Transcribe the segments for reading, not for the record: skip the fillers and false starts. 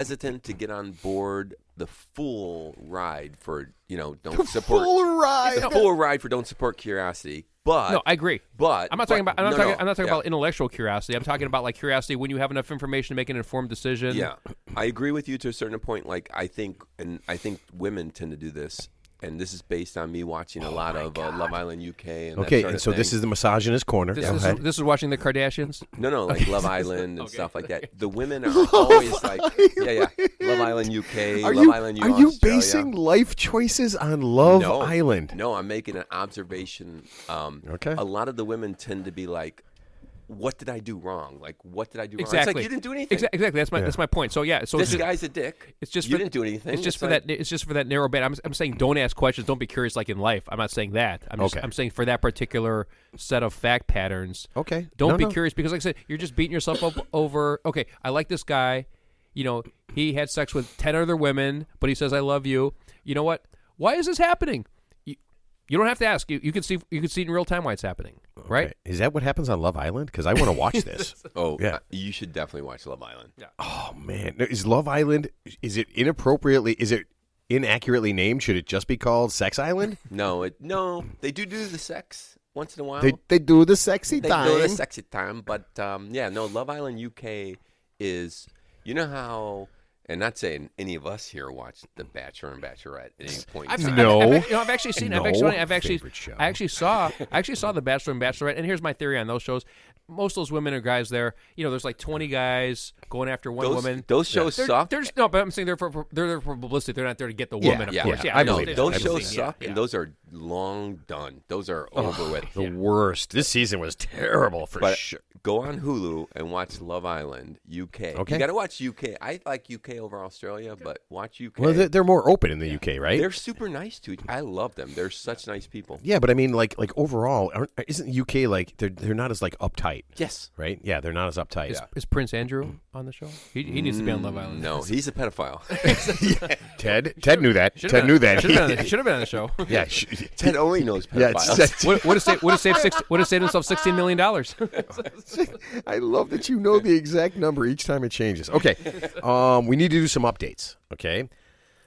hesitant to get on board the full ride for don't support full ride. It's a full ride for don't support curiosity. But no, I agree. But I'm not talking about. I'm not talking yeah. about intellectual curiosity. I'm talking about like curiosity when you have enough information to make an informed decision. Yeah, I agree with you to a certain point. Like I think women tend to do this. And this is based on me watching a lot of Love Island UK. And okay, that sort and of so thing. this is the misogynist corner. This is watching the Kardashians. No, like Love Island and stuff like that. The women are always like, Love Island UK, Love Island US. Are you basing life choices on Love Island? No, I'm making an observation. Okay. A lot of the women tend to be like, what did I do wrong? Like, what did I do wrong? Exactly. It's like, you didn't do anything. Exactly. That's my point. So yeah. So this guy's a dick. It's just you didn't do anything. It's just for that. It's just for that narrow band. I'm saying don't ask questions. Don't be curious like in life. I'm not saying that. I'm saying for that particular set of fact patterns. Okay. Don't be curious because, like I said, you're just beating yourself up over. Okay, I like this guy. He had sex with 10 other women, but he says I love you. You know what? Why is this happening? You don't have to ask. You can see in real time why it's happening, right? Okay. Is that what happens on Love Island? Because I want to watch this. You should definitely watch Love Island. Yeah. Oh man, is Love Island? Is it inappropriately? Is it inaccurately named? Should it just be called Sex Island? No, they do the sex once in a while. They do the sexy time. They do the sexy time, but Love Island UK is how. And not saying any of us here watched The Bachelor and Bachelorette at any point. I've actually seen. Favorite show. I actually saw The Bachelor and Bachelorette. And here's my theory on those shows. Most of those women are guys there. There's like 20 guys going after one woman. Those shows suck. But I'm saying they're there for publicity. They're not there to get the woman. Of course. I believe it. Those shows suck, and those are long done. Those are over with. The worst. This season was terrible for sure. Go on Hulu and watch Love Island UK. Okay. You got to watch UK. I like UK over Australia, but watch UK. Well, they're more open in the UK, right? They're super nice to each. I love them. They're such nice people. Yeah, but I mean, like overall, isn't UK like they're not as like uptight? Yes. Right. Yeah, they're not as uptight. Is Prince Andrew on the show? He needs to be on Love Island. No, he's a pedophile. Ted knew that. Ted knew that. Should have been on the show. Yeah. Ted only knows pedophiles. Would have saved himself $16 million. I love that you know the exact number each time it changes. Okay. We need to do some updates. Okay.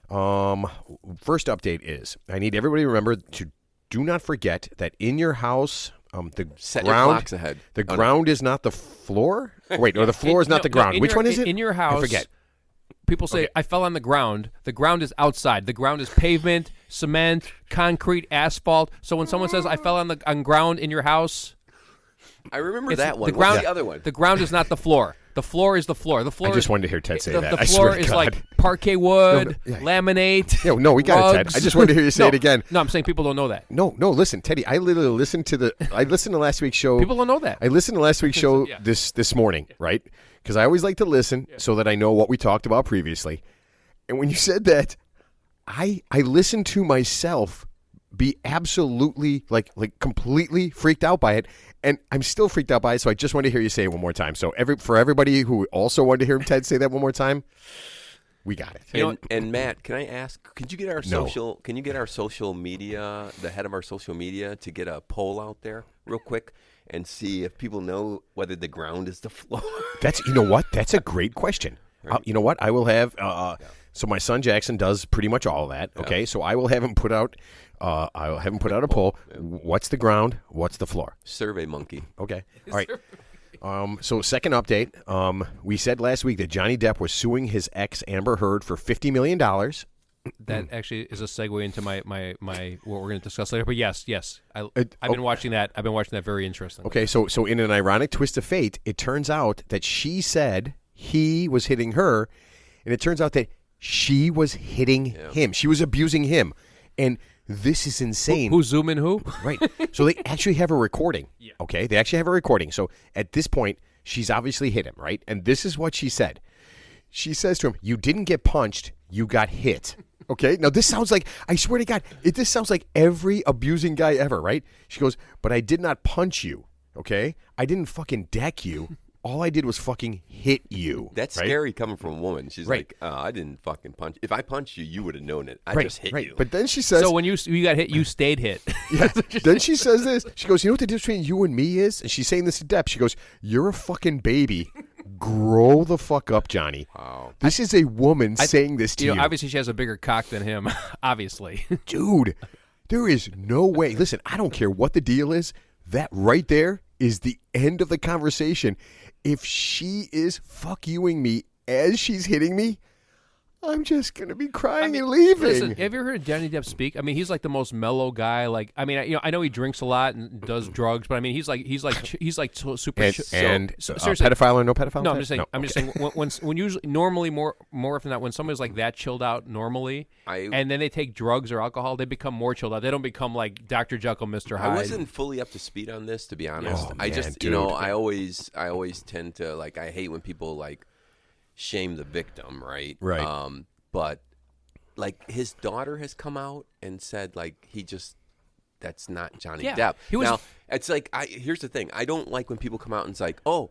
First update is I need everybody to remember to do not forget that in your house, Set your clocks ahead. The ground is not the floor. Wait, no, the floor is not the ground. Which one is it? In your house, I forget. People say, I fell on the ground. The ground is outside. The ground is pavement, cement, concrete, asphalt. So when someone says, I fell on ground in your house. I remember that one. What's the other one? The ground is not the floor. The floor is the floor. The floor. I just wanted to hear Ted say that. The floor is like parquet wood, laminate. No, we got rugs. it, Ted. I just wanted to hear you say it again. No, I'm saying people don't know that. No, listen, Teddy. I literally listened to last week's show. People don't know that. I listened to last week's show this morning, right? Because I always like to listen so that I know what we talked about previously. And when you said that, I listened to myself be absolutely like completely freaked out by it, and I'm still freaked out by it. So I just wanted to hear you say it one more time. So for everybody who also wanted to hear Ted say that one more time, we got it. And Matt, can I ask? Could you get our social? Can you get our social media, the head of our social media, to get a poll out there real quick and see if people know whether the ground is the floor? That's a great question. Right. You know what? I will have. So my son Jackson does pretty much all of that. Okay, so I will have him put out. I'll have him put out a poll. What's the ground? What's the floor? Survey monkey. Okay. All right. So second update. We said last week that Johnny Depp was suing his ex Amber Heard for $50 million. That actually is a segue into my what we're going to discuss later. But yes, I've been watching that. I've been watching that. Very interesting. Okay, so in an ironic twist of fate, it turns out that she said he was hitting her, and it turns out that she was hitting him. She was abusing him, and this is insane. Who's zooming who? Right. So they actually have a recording. Okay, they actually have a recording. So at this point, she's obviously hit him, right? And this is what she said. She says to him, "You didn't get punched. You got hit." Okay. Now this sounds like, I swear to God, this sounds like every abusing guy ever, right? She goes, "But I did not punch you. Okay, I didn't fucking deck you. All I did was fucking hit you." That's scary coming from a woman. She's like, I didn't fucking punch. If I punched you, you would have known it. I just hit you. But then she says... So when you got hit, you stayed hit. Yeah. Then she says this. She goes, "You know what the difference between you and me is?" And she's saying this to Depp. She goes, "You're a fucking baby grow the fuck up, Johnny. Wow. This is a woman saying this to you. Obviously, she has a bigger cock than him. Obviously. Dude, there is no way. Listen, I don't care what the deal is. That right there is the end of the conversation. If she is fuck youing me as she's hitting me, I'm just going to be crying and leaving. Listen, have you ever heard Johnny Depp speak? I mean, he's like the most mellow guy. Like, I mean, I know he drinks a lot and does drugs, but I mean, he's like super. Seriously, pedophile or no pedophile? No, I'm just saying. I'm just saying. When usually, normally, more often than not, when somebody's like that chilled out normally, and then they take drugs or alcohol, they become more chilled out. They don't become like Dr. Jekyll, Mr. Hyde. I wasn't fully up to speed on this, to be honest. Oh, I man, just, dude. I always tend to like. I hate when people like shame the victim, right? Right. But like his daughter has come out and said like that's not Johnny Depp. Now it's like here's the thing. I don't like when people come out and it's like, oh,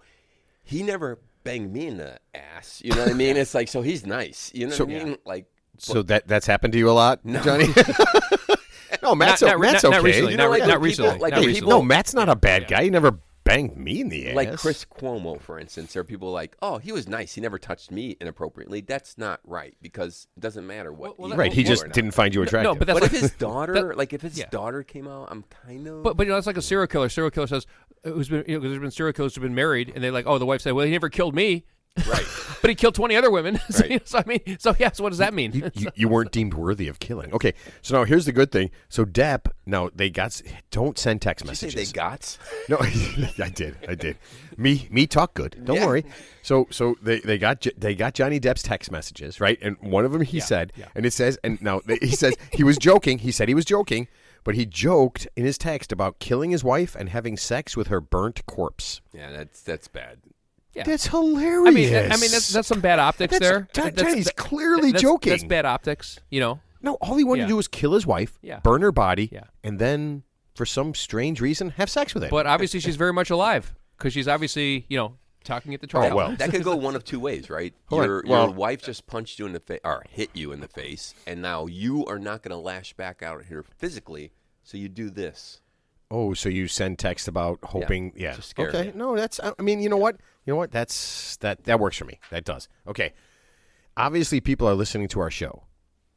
he never banged me in the ass. You know what I mean? It's like, so he's nice. You know what I mean? Like, so that's happened to you a lot, Johnny? No, Matt's okay. Not recently. You know, Not recently. Like Not people- recently. No, Matt's not a bad guy. He never banged me in the ass. Like Chris Cuomo, for instance, there are people like, oh, he was nice. He never touched me inappropriately. That's not right because it doesn't matter what. Right, he just didn't find you attractive. No, but that's But like, if his daughter, daughter came out, I'm kind of. But that's like a serial killer. Serial killer says, who's been, because there's been serial killers who've been married, and they're like, oh, the wife said, well, he never killed me. Right. But he killed 20 other women. Right. So what does that mean? You weren't deemed worthy of killing. Okay, so now here's the good thing. So Depp, now don't send text Did you messages. say they got? No, I did. Me talk good. Don't Yeah. worry. So they got Johnny Depp's text messages, right? And one of them he said, and it says, and now he says he was joking. He said he was joking, but he joked in his text about killing his wife and having sex with her burnt corpse. Yeah, that's bad. Yeah. That's hilarious. I mean that's some bad optics there. Johnny's clearly joking. That's bad optics, No, all he wanted to do was kill his wife, burn her body, and then, for some strange reason, have sex with it. But obviously she's very much alive because she's obviously, talking at the trial. Oh, well. That could go one of two ways, right? Your wife just punched you in the face or hit you in the face, and now you are not going to lash back out at her physically, so you do this. Oh, so you send text about hoping, to scare okay, her. no, that's. I mean, you know what? That works for me. That does. Okay. Obviously, people are listening to our show.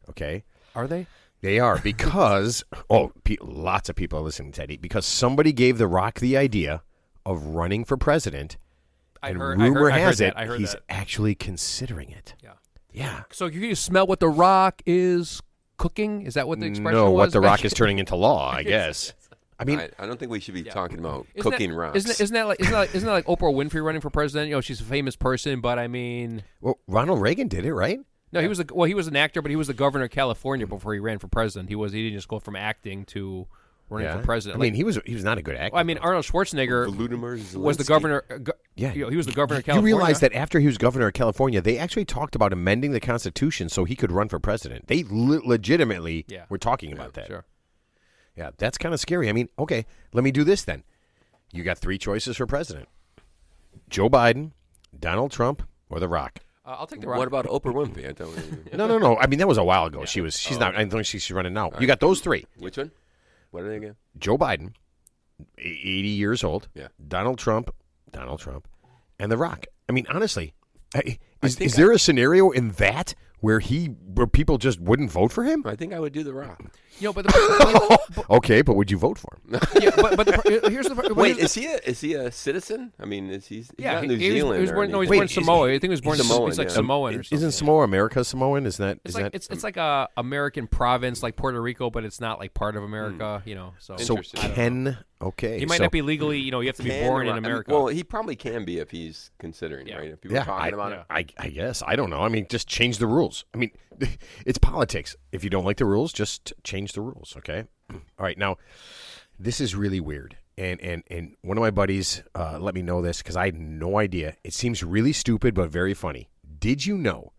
Okay. Are they? They are because lots of people are listening, Teddy, because somebody gave The Rock the idea of running for president, and rumor has it he's actually considering it. Yeah. Yeah. So you can smell what The Rock is cooking? Is that what the expression No, was? what The Rock is turning into law, I guess. I mean, I don't think we should be talking about Isn't cooking that, rocks. Isn't that like Oprah Winfrey running for president? She's a famous person, but I mean, well, Ronald Reagan did it, right? no, he was an actor, but he was the governor of California before he ran for president. He didn't just go from acting to running for president. I mean, he was not a good actor. I mean, Arnold Schwarzenegger was the governor. He was the governor of California. You realize that after he was governor of California, they actually talked about amending the Constitution so he could run for president. They legitimately were talking about that. Sure. Yeah, that's kind of scary. I mean, okay, let me do this then. You got three choices for president: Joe Biden, Donald Trump, or The Rock. I'll take The Rock. What about Oprah Winfrey? No. I mean, that was a while ago. She's not. I don't think she's running now. You got those three. Which one? What are they again? Joe Biden, 80 years old. Yeah. Donald Trump, and The Rock. I mean, honestly, is there a scenario in that where people just wouldn't vote for him? I think I would do The Rock. But Okay, but would you vote for him? Here's the Wait, is he a citizen? I mean, he's not New Zealand? He was born in Samoa. I think he was born Samoan, he's like yeah. Samoan or something. Isn't Samoa America Samoan? It's like a American province like Puerto Rico, but it's not like part of America. So okay. he might not be legally. You have to be born in America. Well, he probably can be if he's considering, right? If people are talking about it. I guess. I don't know. I mean, just change the rules. I mean, it's politics. If you don't like the rules, just change the rules, okay? All right, now, this is really weird. And one of my buddies let me know this because I had no idea. It seems really stupid but very funny. Did you know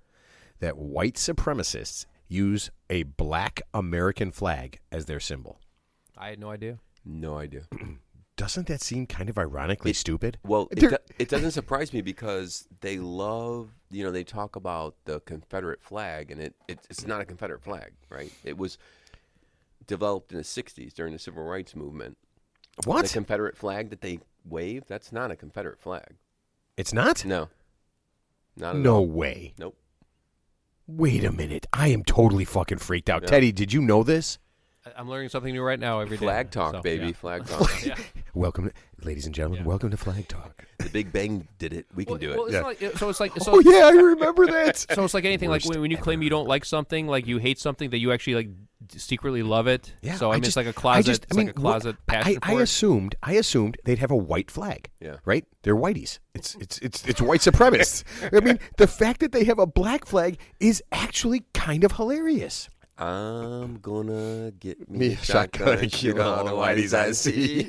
that white supremacists use a black American flag as their symbol? I had no idea. No idea. Doesn't that seem kind of ironically stupid? Well, it doesn't surprise me because they love, they talk about the Confederate flag, and it's not a Confederate flag, right? It was developed in the 60s during the Civil Rights Movement. What? The Confederate flag that they wave, that's not a Confederate flag. It's not? No. Not at No all. way. Nope. Wait a minute. I am totally fucking freaked out. Teddy, did you know this? I'm learning something new right now every day. Flag talk, So, baby. yeah. Flag talk. Yeah. Welcome, ladies and gentlemen. Welcome to Flag Talk. The Big Bang did it. We can do it. Well, it's like Oh yeah, I remember that. So it's like anything. Like Worst when you claim you don't like something, like you hate something, that you actually like secretly love it. Yeah, So I mean, it's like a closet. It's like a closet passion I for it. assumed they'd have a white flag. Yeah. Right? They're whiteys. It's white supremacists. I mean, the fact that they have a black flag is actually kind of hilarious. I'm gonna get me a shotgun and kill all the whiteys I see.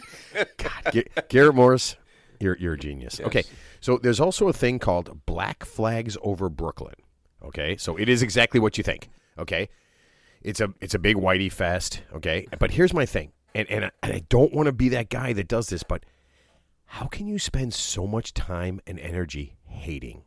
God, Garrett Morris, you're a genius. Yes. Okay, so there's also a thing called Black Flags Over Brooklyn. Okay, so it is exactly what you think. Okay, it's a big whitey fest. Okay, but here's my thing, and I don't want to be that guy that does this, but how can you spend so much time and energy hating?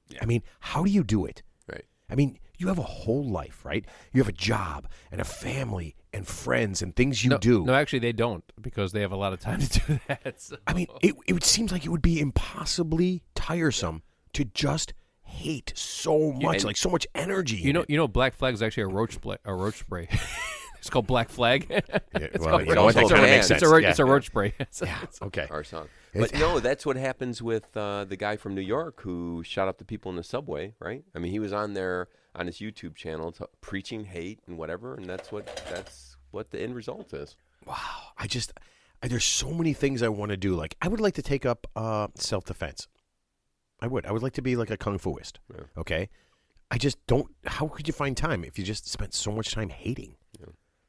Yeah. I mean, how do you do it? Right. I mean, you have a whole life, right? You have a job and a family and friends and things you do. No, actually, they don't because they have a lot of time to do that. So. I mean, it seems like it would be impossibly tiresome to just hate so much, like so much energy. You know, Black Flag is actually a roach spray. It's called Black Flag. Well, you know what? That kind of makes sense. It's a roach spray. Yeah. Okay. Our song. But no, that's what happens with the guy from New York who shot up the people in the subway, right? I mean, he was on there on his YouTube channel preaching hate and whatever, and that's what the end result is. Wow. There's so many things I want to do. Like, I would like to take up self-defense. I would like to be like a kung fuist. Yeah. Okay. I just don't. How could you find time if you just spent so much time hating?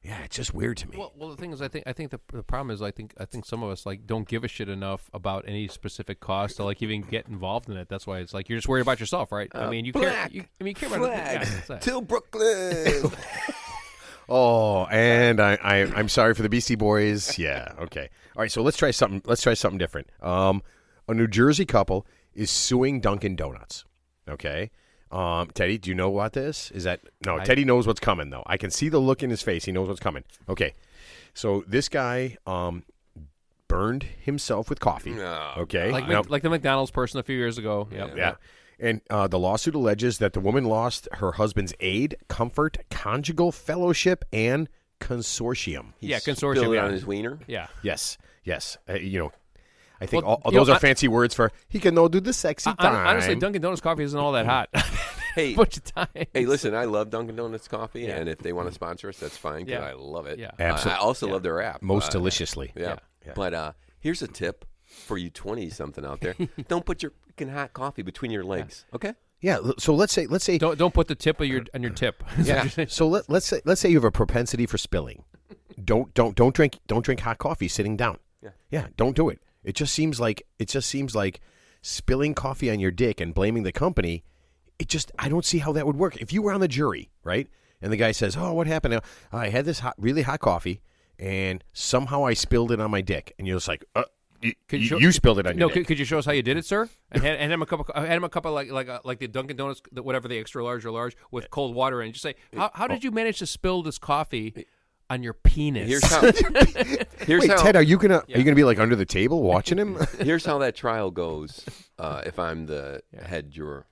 Yeah, it's just weird to me. Well, the thing is, I think the problem is, I think some of us like don't give a shit enough about any specific cost to like even get involved in it. That's why it's like you're just worried about yourself, right? I mean, you care. You care about it. Till Brooklyn. Oh, and I'm sorry for the Beastie Boys. Yeah, okay. All right, so let's try something. Let's try something different. A New Jersey couple is suing Dunkin Donuts. Okay. Teddy, do you know what this is? Teddy knows what's coming, though. I can see the look in his face. He knows what's coming. Okay. So this guy burned himself with coffee. No. Okay. Like the McDonald's person a few years ago. Yep. Yeah. And the lawsuit alleges that the woman lost her husband's aid, comfort, conjugal fellowship, and consortium. Consortium. Spilled it on his wiener? Yeah. Yes. I think all those are fancy words for he can do the sexy time. Honestly, Dunkin' Donuts coffee isn't all that hot. Hey, bunch of time. Hey, listen, I love Dunkin' Donuts coffee, and if they want to sponsor us, that's fine because I love it. Yeah. Absolutely. I also love their app. Most deliciously. Yeah. But here's a tip for you 20-something out there. Don't put your freaking hot coffee between your legs, okay? Yeah, so let's say don't put the tip on your tip. Yeah. So let's say you have a propensity for spilling. Don't drink hot coffee sitting down. Yeah, don't do it. It just seems like spilling coffee on your dick and blaming the company. I don't see how that would work. If you were on the jury, right, and the guy says, "Oh, what happened? I had this really hot coffee, and somehow I spilled it on my dick," and you're just like, you spilled it on your dick. Could you show us how you did it, sir? And hand him a cup of like the Dunkin' Donuts, whatever the extra large or large with cold water, and just say, how did you manage to spill this coffee on your penis? Here's how. Ted, are you gonna be like under the table watching him? Here's how that trial goes. If I'm the head juror.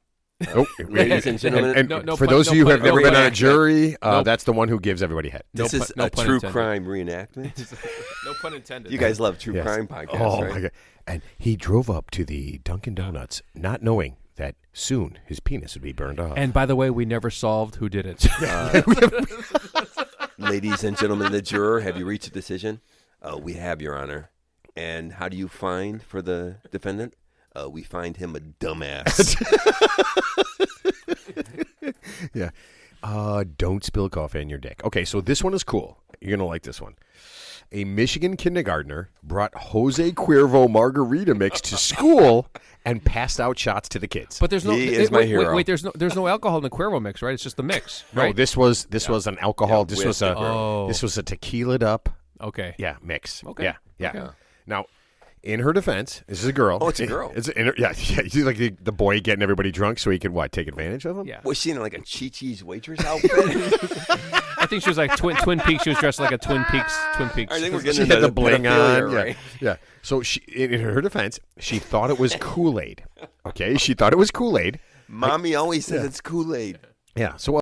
Oh, ladies and gentlemen, and for those of you who have never been on a jury, that's the one who gives everybody head. This is a true crime reenactment. No pun intended. You guys love true crime podcasts, oh, right? My God. And he drove up to the Dunkin' Donuts, not knowing that soon his penis would be burned off. And by the way, we never solved who did it. Ladies and gentlemen, the juror, have you reached a decision? We have, Your Honor. And how do you find for the defendant? We find him a dumbass. Yeah. Don't spill coffee on your dick. Okay, so this one is cool. You're going to like this one. A Michigan kindergartner brought Jose Cuervo margarita mix to school and passed out shots to the kids. But there's no. He is my hero. Wait, there's no alcohol in the Cuervo mix, right? It's just the mix, right? No, this was an alcohol. This was a tequila'd up. Okay. Yeah, mix. Okay. Yeah. Okay. Now, in her defense, this is a girl. Oh, it's a girl. Yeah. You see, like the boy getting everybody drunk so he could take advantage of them. Yeah. Was she in like a Chi-Chi's waitress outfit? I think she was like Twin Peaks. She was dressed like a Twin Peaks. I think we're getting She into had the bling on. right? Yeah. So she, in her defense, she thought it was Kool-Aid. Okay, she thought it was Kool-Aid. Mommy always says it's Kool-Aid. Yeah. So